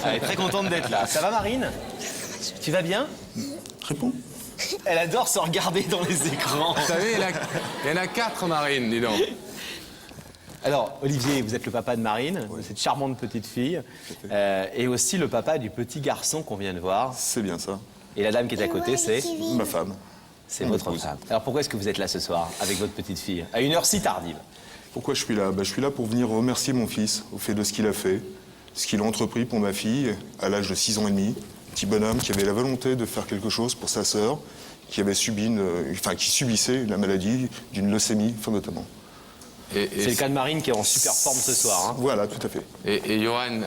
Elle est très contente d'être là. Ça va, Marine? Tu vas bien? Réponds. Elle adore se regarder dans les écrans. Vous savez, il y en a 4, Marine, dis donc. Alors, Olivier, vous êtes le papa de Marine, cette charmante petite fille, et aussi le papa du petit garçon qu'on vient de voir. C'est bien ça. Et la dame qui est à côté, c'est Ma femme. C'est Mon votre épouse. femme. Alors pourquoi est-ce que vous êtes là ce soir avec votre petite fille, à une heure si tardive? Pourquoi je suis là? Je suis là pour venir remercier mon fils au fait de ce qu'il a fait, ce qu'il a entrepris pour ma fille à l'âge de 6 ans et demi. Petit bonhomme qui avait la volonté de faire quelque chose pour sa sœur, qui avait subi qui subissait la maladie d'une leucémie, notamment. C'est le cas de Marine qui est en super forme ce soir. Hein. Voilà, tout à fait. Et Johan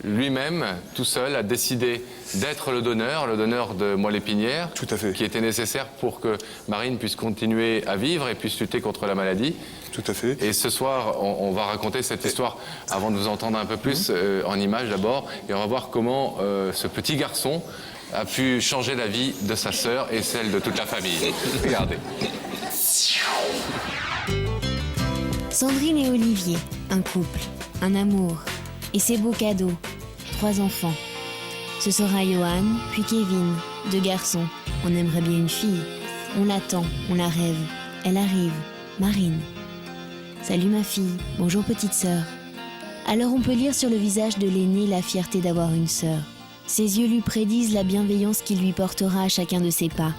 lui-même, tout seul, a décidé d'être le donneur de moelle épinière. Tout à fait. Qui était nécessaire pour que Marine puisse continuer à vivre et puisse lutter contre la maladie. Tout à fait. Et ce soir, on va raconter cette histoire avant de vous entendre un peu plus en images d'abord. Et on va voir comment ce petit garçon a pu changer la vie de sa sœur et celle de toute la famille. Regardez. Sandrine et Olivier, un couple, un amour, et ses beaux cadeaux, 3 enfants. Ce sera Johan, puis Kevin, 2 garçons. On aimerait bien une fille. On l'attend, on la rêve. Elle arrive, Marine. Salut ma fille, bonjour petite sœur. Alors on peut lire sur le visage de l'aîné la fierté d'avoir une sœur. Ses yeux lui prédisent la bienveillance qu'il lui portera à chacun de ses pas.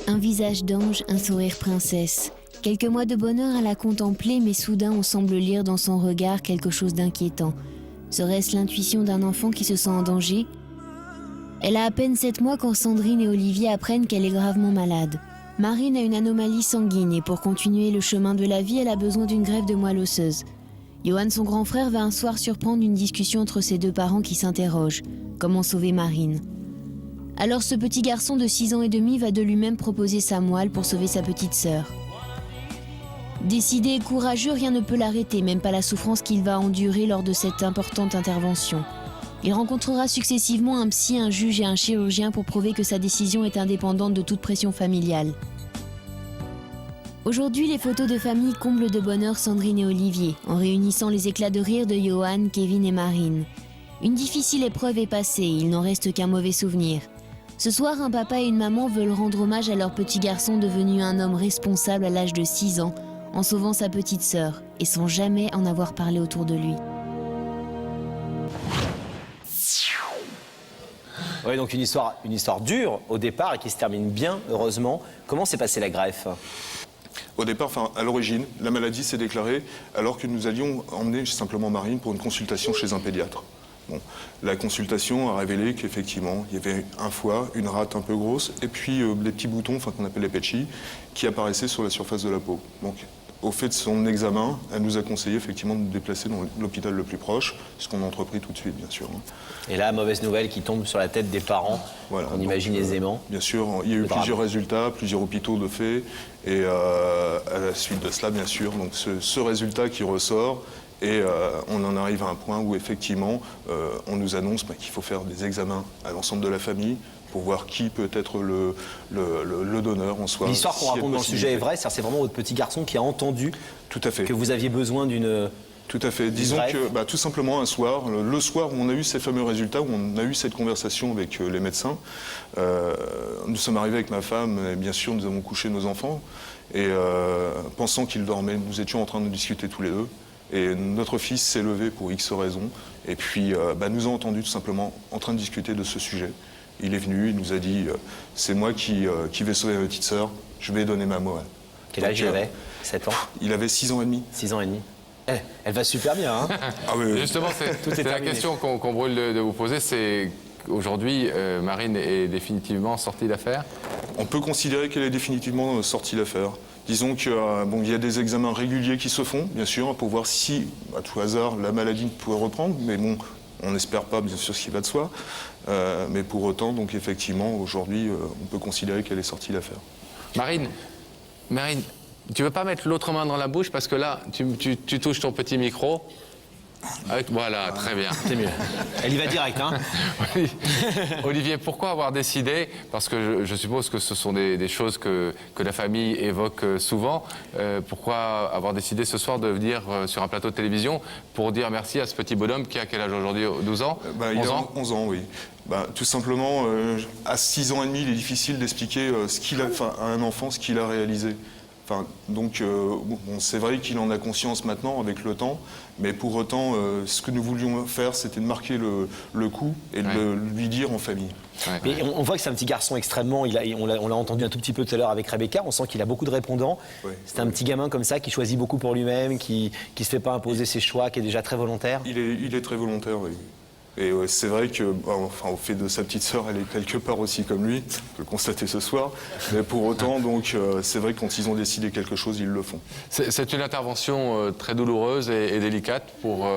Un visage d'ange, un sourire princesse. Quelques mois de bonheur à la contempler, mais soudain on semble lire dans son regard quelque chose d'inquiétant. Serait-ce l'intuition d'un enfant qui se sent en danger? Elle a à peine 7 mois quand Sandrine et Olivier apprennent qu'elle est gravement malade. Marine a une anomalie sanguine et pour continuer le chemin de la vie, elle a besoin d'une greffe de moelle osseuse. Johan, son grand frère, va un soir surprendre une discussion entre ses 2 parents qui s'interrogent. Comment sauver Marine? Alors ce petit garçon de 6 ans et demi va de lui-même proposer sa moelle pour sauver sa petite sœur. Décidé et courageux, rien ne peut l'arrêter, même pas la souffrance qu'il va endurer lors de cette importante intervention. Il rencontrera successivement un psy, un juge et un chirurgien pour prouver que sa décision est indépendante de toute pression familiale. Aujourd'hui, les photos de famille comblent de bonheur Sandrine et Olivier, en réunissant les éclats de rire de Johan, Kevin et Marine. Une difficile épreuve est passée, il n'en reste qu'un mauvais souvenir. Ce soir, un papa et une maman veulent rendre hommage à leur petit garçon devenu un homme responsable à l'âge de 6 ans, en sauvant sa petite sœur, et sans jamais en avoir parlé autour de lui. Oui, donc une histoire dure au départ et qui se termine bien, heureusement. Comment s'est passée la greffe? Au départ, à l'origine, la maladie s'est déclarée alors que nous allions emmener simplement Marine pour une consultation chez un pédiatre. Bon, la consultation a révélé qu'effectivement, il y avait un foie, une rate un peu grosse, et puis des petits boutons, qu'on appelle les petchis, qui apparaissaient sur la surface de la peau. Donc, au fait de son examen, elle nous a conseillé effectivement de nous déplacer dans l'hôpital le plus proche, ce qu'on a entrepris tout de suite, bien sûr. Et là, mauvaise nouvelle qui tombe sur la tête des parents, voilà, on imagine aisément. Bien sûr, il y a eu plusieurs résultats, plusieurs hôpitaux de fait, et à la suite de cela, bien sûr, donc ce résultat qui ressort, et on en arrive à un point où effectivement, on nous annonce qu'il faut faire des examens à l'ensemble de la famille, pour voir qui peut être le donneur en soi. L'histoire qu'on raconte dans le sujet est vraie, c'est vraiment votre petit garçon qui a entendu tout à fait. Que vous aviez besoin d'une... Tout à fait. Disons que tout simplement un soir, le soir où on a eu ces fameux résultats, où on a eu cette conversation avec les médecins, nous sommes arrivés avec ma femme, et bien sûr nous avons couché nos enfants, et pensant qu'ils dormaient, nous étions en train de discuter tous les deux, et notre fils s'est levé pour X raisons, et puis nous a entendus tout simplement en train de discuter de ce sujet. Il est venu, il nous a dit c'est moi qui vais sauver ma petite sœur, je vais donner ma moelle. Quel âge il avait? 7 ans? Il avait 6 ans et demi. 6 ans et demi. Elle va super bien, hein? Ah oui. Justement, c'est la question qu'on brûle de vous poser, c'est qu'aujourd'hui, Marine est définitivement sortie d'affaire? On peut considérer qu'elle est définitivement sortie d'affaire. Disons qu'il y a des examens réguliers qui se font, bien sûr, pour voir si, à tout hasard, la maladie pourrait reprendre, mais bon, on n'espère pas, bien sûr, ce qui va de soi. Mais pour autant, donc effectivement, aujourd'hui, on peut considérer qu'elle est sortie d'affaire. Marine, tu veux pas mettre l'autre main dans la bouche parce que là, tu touches ton petit micro. Voilà, très bien. C'est mieux. Elle y va direct, hein. Oui. Olivier, pourquoi avoir décidé, parce que je suppose que ce sont des choses que la famille évoque souvent, pourquoi avoir décidé ce soir de venir sur un plateau de télévision pour dire merci à ce petit bonhomme qui a quel âge aujourd'hui? 12 ans? Il 11 a ans 11 ans, oui. Tout simplement, à 6 ans et demi, il est difficile d'expliquer à un enfant ce qu'il a réalisé. Donc, c'est vrai qu'il en a conscience maintenant avec le temps, mais pour autant, ce que nous voulions faire, c'était de marquer le coup et de lui dire en famille. Mais on voit que c'est un petit garçon extrêmement. On l'a entendu un tout petit peu tout à l'heure avec Rebecca. On sent qu'il a beaucoup de répondants. Ouais. C'est un petit gamin comme ça qui choisit beaucoup pour lui-même, qui se fait pas imposer ses choix, qui est déjà très volontaire. Il est très volontaire, oui. Et c'est vrai que, au fait de sa petite sœur, elle est quelque part aussi comme lui, on peut le constater ce soir. Mais pour autant, donc, c'est vrai que quand ils ont décidé quelque chose, ils le font. C'est une intervention très douloureuse et délicate pour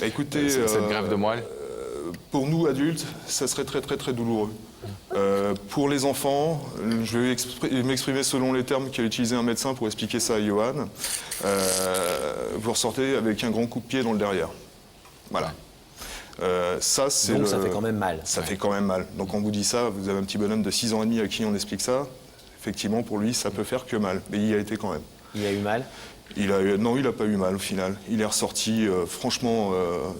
Écoutez, cette greffe de moelle. Pour nous, adultes, ça serait très, très, très douloureux. Pour les enfants, je vais m'exprimer selon les termes qu'a utilisé un médecin pour expliquer ça à Johan. Vous ressortez avec un grand coup de pied dans le derrière. Voilà. Ça fait quand même mal. Ça fait quand même mal. Donc quand on vous dit ça, vous avez un petit bonhomme de 6 ans et demi à qui on explique ça, effectivement pour lui ça peut faire que mal. Mais il y a été quand même. Il a eu mal? Non, il n'a pas eu mal au final. Il est ressorti franchement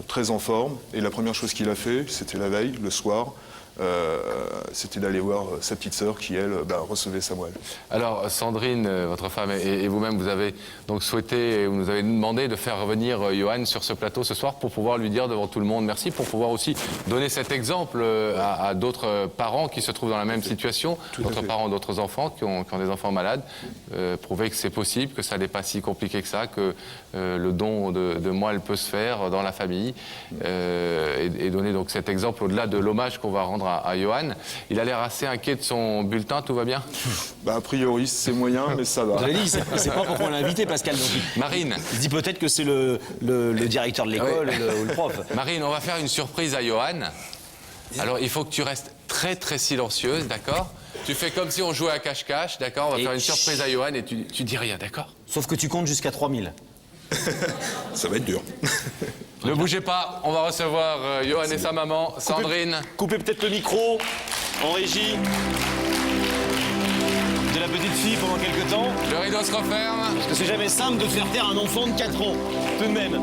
très en forme. Et la première chose qu'il a fait, c'était la veille, le soir, c'était d'aller voir sa petite sœur qui, elle, recevait sa moelle. Alors, Sandrine, votre femme et vous-même, vous avez donc souhaité, vous nous avez demandé de faire revenir Johan sur ce plateau ce soir pour pouvoir lui dire devant tout le monde merci, pour pouvoir aussi donner cet exemple à d'autres parents qui se trouvent dans la même situation, d'autres parents, d'autres enfants qui ont des enfants malades, prouver que c'est possible, que ça n'est pas si compliqué que ça, que le don de moelle peut se faire dans la famille, et donner donc cet exemple au-delà de l'hommage qu'on va rendre à Johan. Il a l'air assez inquiet de son bulletin, tout va bien? A priori, c'est moyen, mais ça va. Vous avez dit, c'est pas pourquoi on l'a invité, Pascal. Donc Marine. Il se dit peut-être que c'est le directeur de l'école ou le prof. Marine, on va faire une surprise à Johan. Alors, il faut que tu restes très, très silencieuse, d'accord? Tu fais comme si on jouait à cache-cache, d'accord? On va faire une surprise à Johan et tu dis rien, d'accord? Sauf que tu comptes jusqu'à 3000. Ça va être dur. Ne bougez pas, on va recevoir Johan et sa maman, Sandrine. Coupez peut-être le micro en régie de la petite fille pendant quelques temps. Le rideau se referme. Parce que c'est jamais simple de faire taire un enfant de 4 ans, tout de même.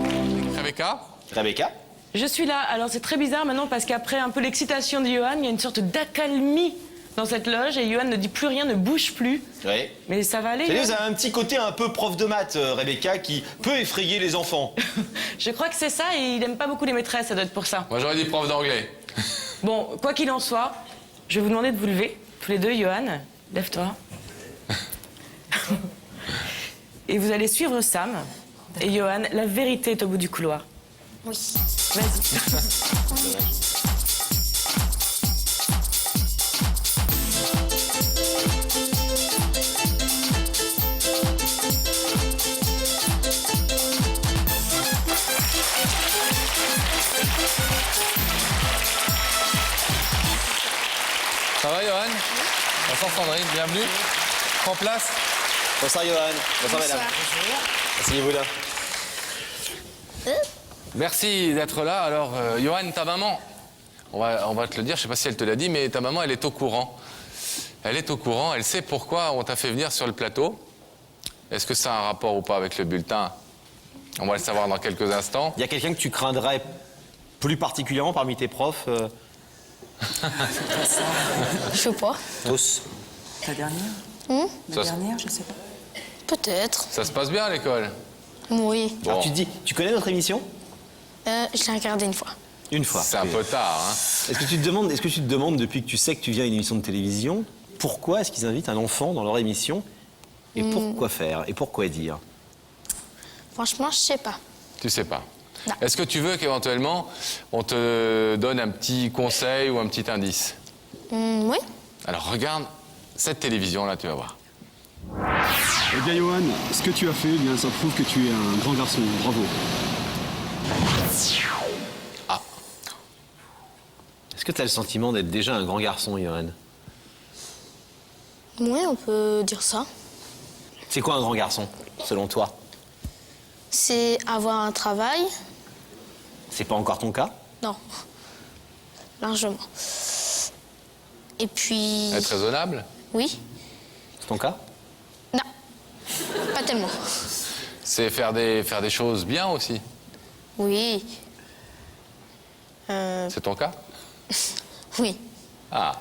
Rebecca? Je suis là. Alors c'est très bizarre maintenant parce qu'après un peu l'excitation de Johan, il y a une sorte d'accalmie dans cette loge et Johan ne dit plus rien, ne bouge plus. Oui. Mais ça va aller. Vous avez un petit côté un peu prof de maths, Rebecca, qui peut effrayer les enfants. Je crois que c'est ça et il n'aime pas beaucoup les maîtresses, ça doit être pour ça. Moi j'aurais dit prof d'anglais. Bon, quoi qu'il en soit, je vais vous demander de vous lever, tous les deux. Johan, lève-toi. Et vous allez suivre Sam. Et Johan, la vérité est au bout du couloir. Oui. Vas-y. Ça va, Johan? Bonsoir, Sandrine, bienvenue. Prends place. Bonsoir, Johan. Bonsoir, madame. Asseyez-vous là. Merci d'être là. Alors, Johan, ta maman, on va te le dire, je ne sais pas si elle te l'a dit, mais ta maman, elle est au courant. Elle est au courant, elle sait pourquoi on t'a fait venir sur le plateau. Est-ce que ça a un rapport ou pas avec le bulletin? On va le savoir dans quelques instants. Il y a quelqu'un que tu craindrais plus particulièrement parmi tes profs Je sais pas. Tous. La dernière La dernière, je sais pas. Peut-être. Ça se passe bien à l'école? Oui. Bon. Alors tu te dis, tu connais notre émission? Je l'ai regardé une fois. Une fois. C'est un peu tard, hein. Est-ce que tu te demandes, depuis que tu sais que tu viens à une émission de télévision, pourquoi est-ce qu'ils invitent un enfant dans leur émission? Et pourquoi faire? Et pourquoi dire? Franchement, je sais pas. Tu sais pas. Non. Est-ce que tu veux qu'éventuellement, on te donne un petit conseil ou un petit indice? Oui. Alors regarde cette télévision-là, tu vas voir. Eh bien, Johan, ce que tu as fait, eh bien, ça prouve que tu es un grand garçon. Bravo. Ah. Est-ce que tu as le sentiment d'être déjà un grand garçon, Johan? Oui, on peut dire ça. C'est quoi un grand garçon, selon toi? C'est avoir un travail, C'est pas encore ton cas? Non. Largement. Et puis... Être raisonnable? Oui. C'est ton cas? Non. Pas tellement. C'est faire des choses bien aussi. Oui. C'est ton cas? Oui. Ah.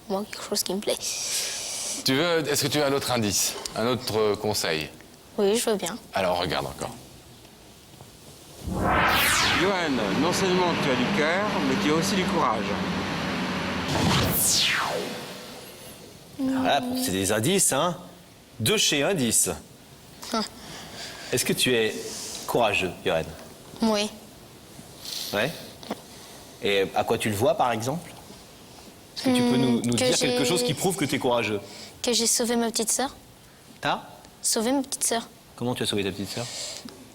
Moi, quelque chose qui me plaît. Est-ce que tu as un autre indice? Un autre conseil? Oui, je veux bien. Alors, regarde encore. Johan, non seulement tu as du cœur, mais tu as aussi du courage. Voilà, c'est des indices, hein. 2 chez 1, 10. Est-ce que tu es courageux, Johan? Oui. Ouais. Et à quoi tu le vois, par exemple? Est-ce que tu peux nous que dire quelque j'ai- chose qui prouve que tu es courageux? Que j'ai sauvé ma petite sœur. T'as? Sauvé ma petite sœur. Comment tu as sauvé ta petite sœur?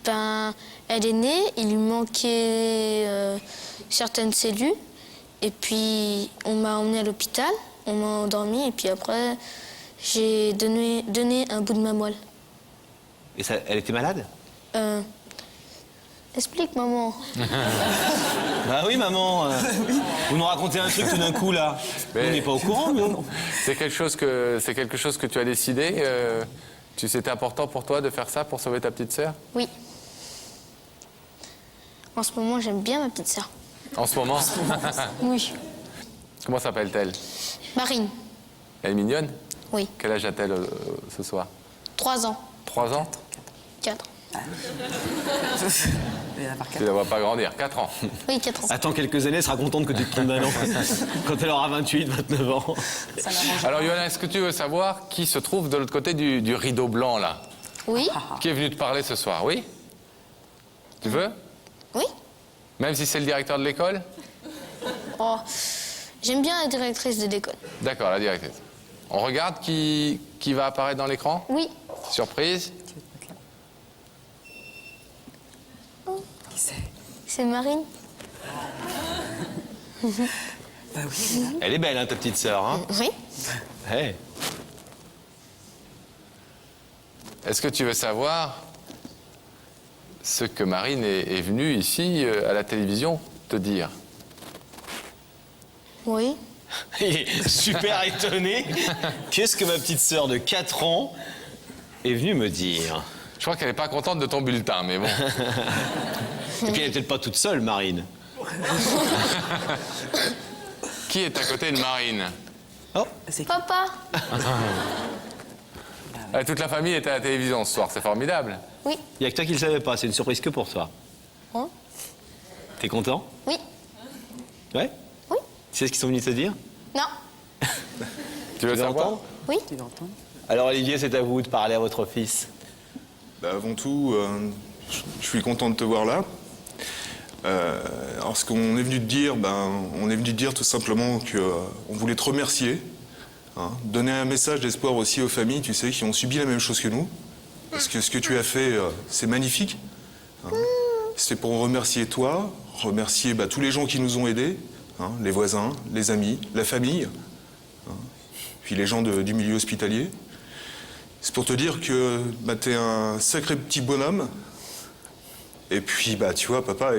Ben, elle est née, il lui manquait certaines cellules. Et puis, on m'a emmenée à l'hôpital, on m'a endormie. Et puis après, j'ai donné un bout de ma moelle. Et ça, elle était malade? Explique, maman. Bah oui, maman. Vous nous racontez un truc tout d'un coup, là. Mais- On n'est pas au courant, nous. C'est quelque chose que tu as décidé. C'était important pour toi de faire ça pour sauver ta petite sœur? Oui. En ce moment, j'aime bien ma petite sœur. En ce moment? Oui. Comment s'appelle-t-elle? Marine. Elle est mignonne? Oui. Quel âge a-t-elle ce soir? 3 ans. 3 ans? 4. Il va y en avoir Tu quatre. ne la vois pas grandir. 4 ans. Oui, 4 ans. Attends quelques années, elle sera contente que tu te trompes d'un an. Quand elle aura 28, 29 ans. Ça l'arrange. Alors, Johanna, est-ce que tu veux savoir qui se trouve de l'autre côté du rideau blanc, là? Oui. Qui est venu te parler ce soir? Oui? Tu veux? Oui. Même si c'est le directeur de l'école? Oh, j'aime bien la directrice de l'école. D'accord, la directrice. On regarde qui va apparaître dans l'écran? Oui. Surprise? Qui c'est? C'est Marine. Bah oui, elle est là. Elle est belle, hein, ta petite sœur. Hein. Oui. Hey. Est-ce que tu veux savoir ce que Marine est venue ici à la télévision te dire? Oui. Il est super étonné. Qu'est-ce que ma petite sœur de 4 ans est venue me dire? Je crois qu'elle n'est pas contente de ton bulletin, mais bon. Et puis elle n'est peut-être pas toute seule, Marine. Qui est à côté de Marine? Oh, C'est qui? Papa. Toute la famille est à la télévision ce soir, c'est formidable. Oui. il n'y a que toi qui ne le savais pas, c'est une surprise que pour toi. Oh. T'es content? Oui. Ouais? Oui. Tu sais ce qu'ils sont venus te dire? Non. Tu veux veux savoir? entendre? Oui. Tu veux entendre? Alors Olivier, c'est à vous de parler à votre fils. Bah, avant tout, je suis content de te voir là. Alors ce qu'on est venu te dire, on est venu te dire tout simplement qu'on voulait te remercier, hein, donner un message d'espoir aussi aux familles, tu sais, qui ont subi la même chose que nous. Parce que ce que tu as fait, c'est magnifique. Hein. C'est pour remercier toi, remercier tous les gens qui nous ont aidés, hein, les voisins, les amis, la famille, hein, puis les gens du milieu hospitalier. C'est pour te dire que t'es un sacré petit bonhomme. Et puis, tu vois, papa,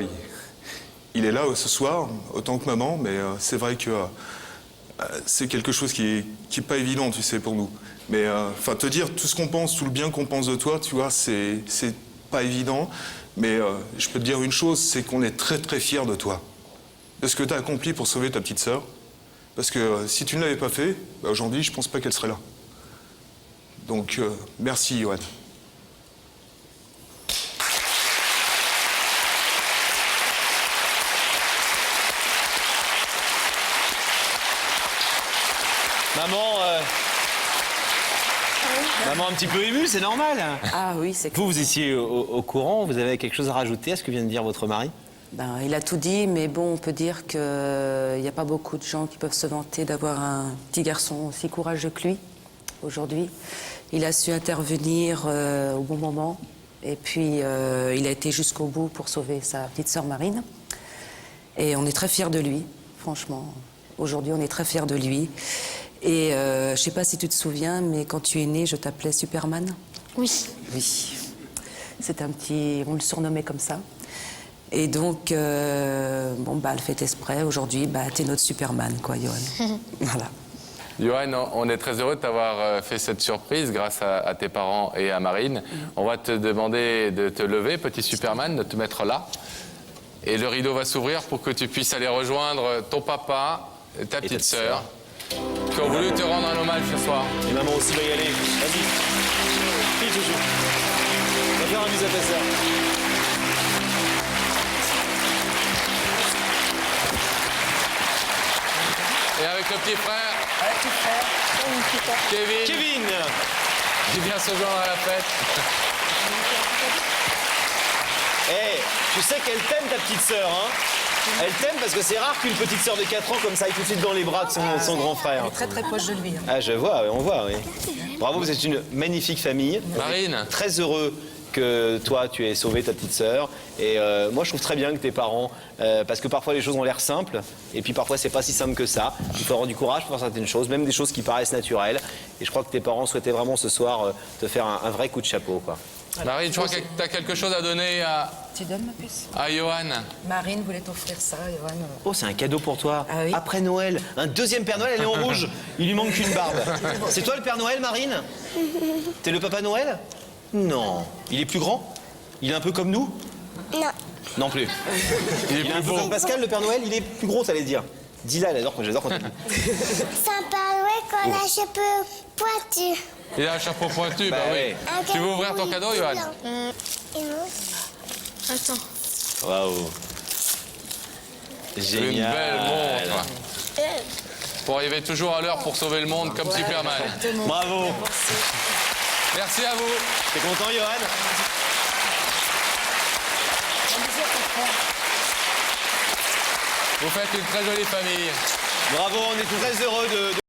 il est là ce soir, autant que maman, mais c'est vrai que c'est quelque chose qui est pas évident, tu sais, pour nous. Mais te dire tout ce qu'on pense, tout le bien qu'on pense de toi, tu vois, c'est pas évident. Mais je peux te dire une chose, c'est qu'on est très très fiers de toi. De ce que tu as accompli pour sauver ta petite sœur. Parce que si tu ne l'avais pas fait, aujourd'hui, je pense pas qu'elle serait là. Donc, merci, Johan. Maman un petit peu émue, c'est normal. Ah oui, c'est Vous étiez au courant, vous avez quelque chose à rajouter à ce que vient de dire votre mari? Ben, il a tout dit, mais bon, on peut dire qu'il n'y a pas beaucoup de gens qui peuvent se vanter d'avoir un petit garçon aussi courageux que lui, aujourd'hui. Il a su intervenir au bon moment, et puis il a été jusqu'au bout pour sauver sa petite sœur Marine. Et on est très fiers de lui, franchement. Aujourd'hui, on est très fiers de lui. Et je ne sais pas si tu te souviens, mais quand tu es né, je t'appelais Superman. Oui. Oui. C'est un petit... On le surnommait comme ça. Et donc, elle fait exprès. Aujourd'hui, t'es notre Superman, quoi, Johan. Voilà. Johan, on est très heureux de t'avoir fait cette surprise grâce à tes parents et à Marine. On va te demander de te lever, petit Superman, de te mettre là. Et le rideau va s'ouvrir pour que tu puisses aller rejoindre ton papa et ta petite sœur qui ont voulu te rendre un hommage ce soir. Et maman aussi va y aller. Vas-y. File, chouchou. Va faire un bisou à ta sœur. Et avec le petit frère, Kevin, qui vient se joindre à la fête. Tu sais qu'elle t'aime, ta petite sœur, hein? Elle t'aime parce que c'est rare qu'une petite sœur de 4 ans comme ça aille tout de suite dans les bras de son grand frère. Elle est très très proche de lui. Ah, je vois, on voit, oui. Bravo, vous êtes une magnifique famille. Marine. Très heureux que toi, tu aies sauvé ta petite sœur. Et moi, je trouve très bien que tes parents, parce que parfois les choses ont l'air simples, et puis parfois c'est pas si simple que ça. Il faut avoir du courage pour faire certaines choses, même des choses qui paraissent naturelles. Et je crois que tes parents souhaitaient vraiment ce soir te faire un vrai coup de chapeau, quoi. Marine, je crois que tu as quelque chose à donner Tu donnes ma puce. à Johan. Marine voulait t'offrir ça, Johan. Oh, c'est un cadeau pour toi. Ah oui. Après Noël, un deuxième Père Noël, elle est en rouge. Il lui manque qu'une barbe. C'est toi le Père Noël, Marine? T'es le Papa Noël? Non. Il est plus grand? Il est un peu comme nous? Non. Non plus. Il est un peu comme Pascal, le Père Noël, il est plus gros, ça allait dire. Dis-la, j'adore quand tu dis. C'est un Père Noël qu'on a cheveux pointus. Il a un chapeau pointu, bah oui. Tu veux ouvrir ton cadeau, Johan? Attends. Waouh. Génial. Une belle montre. Pour arriver toujours à l'heure pour sauver le monde comme Superman. Bravo. Merci à vous. T'es content, Johan? Vous faites une très jolie famille. Bravo, on est très heureux de